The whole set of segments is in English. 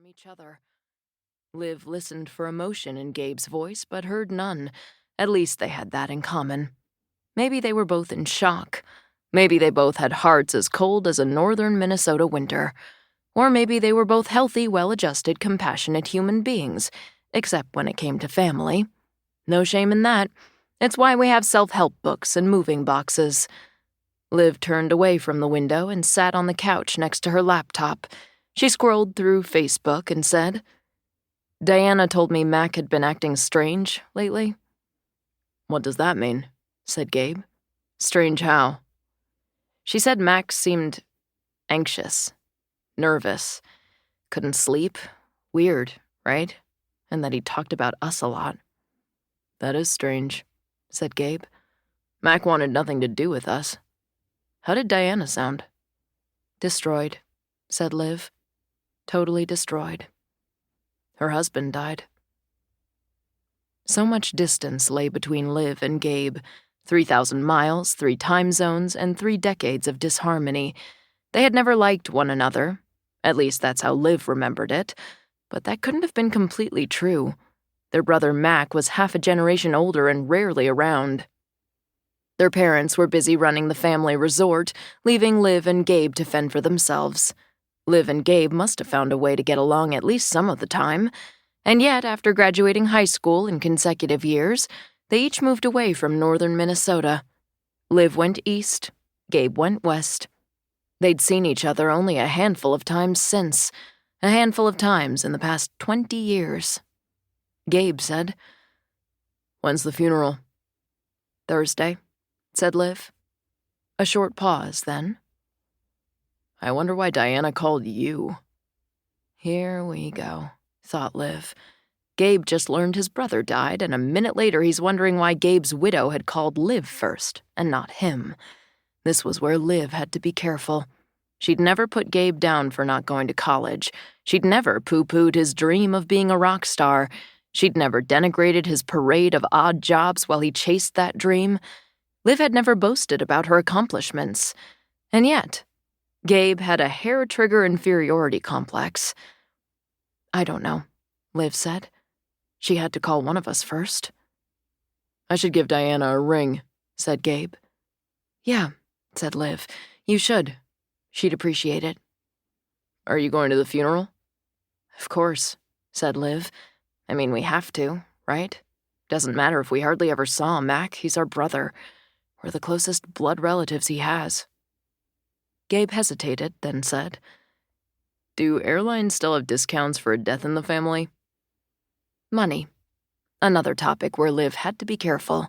each other. Liv listened for emotion in Gabe's voice, but heard none. At least they had that in common. Maybe they were both in shock. Maybe they both had hearts as cold as a northern Minnesota winter. Or maybe they were both healthy, well-adjusted, compassionate human beings, except when it came to family. No shame in that. It's why we have self-help books and moving boxes. Liv turned away from the window and sat on the couch next to her laptop. She scrolled through Facebook and said, "Diana told me Mack had been acting strange lately." "What does that mean?" said Gabe. "Strange how?" "She said Mack seemed anxious, nervous, couldn't sleep. Weird, right? And that he talked about us a lot." "That is strange," said Gabe. "Mack wanted nothing to do with us. How did Diana sound?" "Destroyed," said Liv. "Totally destroyed. Her husband died." So much distance lay between Liv and Gabe. 3,000 miles, 3 time zones, and 3 decades of disharmony. They had never liked one another. At least that's how Liv remembered it. But that couldn't have been completely true. Their brother Mack was half a generation older and rarely around. Their parents were busy running the family resort, leaving Liv and Gabe to fend for themselves. Liv and Gabe must have found a way to get along at least some of the time. And yet, after graduating high school in consecutive years, they each moved away from northern Minnesota. Liv went east, Gabe went west. They'd seen each other only a handful of times since, a handful of times in the past 20 years. Gabe said, "When's the funeral?" "Thursday," said Liv. A short pause, then. "I wonder why Diana called you." Here we go, thought Liv. Gabe just learned his brother died, and a minute later he's wondering why Gabe's widow had called Liv first, and not him. This was where Liv had to be careful. She'd never put Gabe down for not going to college. She'd never poo-pooed his dream of being a rock star. She'd never denigrated his parade of odd jobs while he chased that dream. Liv had never boasted about her accomplishments. And yet, Gabe had a hair-trigger inferiority complex. "I don't know," Liv said. "She had to call one of us first." "I should give Diana a ring," said Gabe. "Yeah," said Liv. "You should. She'd appreciate it." "Are you going to the funeral?" "Of course," said Liv. "I mean, we have to, right? Doesn't matter if we hardly ever saw Mack. He's our brother. We're the closest blood relatives he has." Gabe hesitated, then said, "Do airlines still have discounts for a death in the family?" Money. Another topic where Liv had to be careful.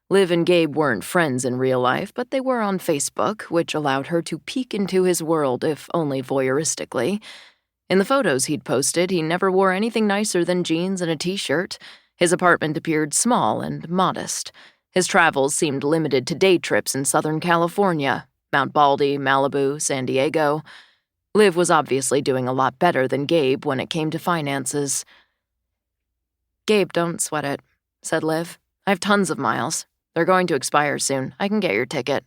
Liv and Gabe weren't friends in real life, but they were on Facebook, which allowed her to peek into his world, if only voyeuristically. In the photos he'd posted, he never wore anything nicer than jeans and a t-shirt. His apartment appeared small and modest. His travels seemed limited to day trips in Southern California, Mount Baldy, Malibu, San Diego. Liv was obviously doing a lot better than Gabe when it came to finances. "Gabe, don't sweat it," said Liv. "I have tons of miles. They're going to expire soon. I can get your ticket."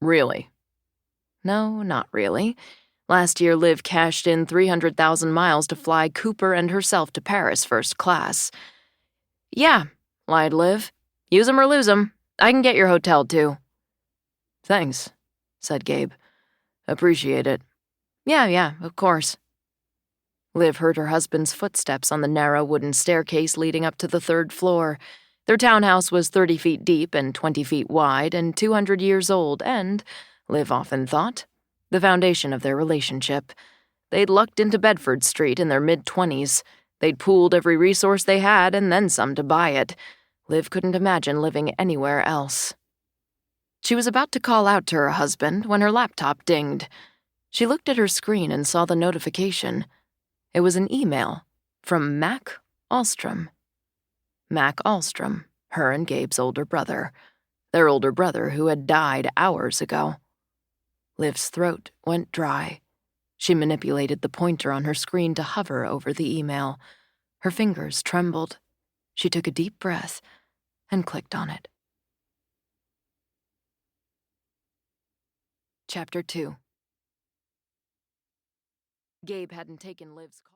"Really?" "No, not really. Last year, Liv cashed in 300,000 miles to fly Cooper and herself to Paris first class." "Yeah," lied Liv. "Use 'em or lose 'em. I can get your hotel, too." "Thanks," said Gabe. "Appreciate it." Yeah, of course." Liv heard her husband's footsteps on the narrow wooden staircase leading up to the 3rd floor. Their townhouse was 30 feet deep and 20 feet wide and 200 years old and, Liv often thought, the foundation of their relationship. They'd lucked into Bedford Street in their mid-20s. They'd pooled every resource they had and then some to buy it. Liv couldn't imagine living anywhere else. She was about to call out to her husband when her laptop dinged. She looked at her screen and saw the notification. It was an email from Mack Alstrom. Mack Alstrom, her and Gabe's older brother. Their older brother who had died hours ago. Liv's throat went dry. She manipulated the pointer on her screen to hover over the email. Her fingers trembled. She took a deep breath and clicked on it. Chapter 2. Gabe hadn't taken Liv's call.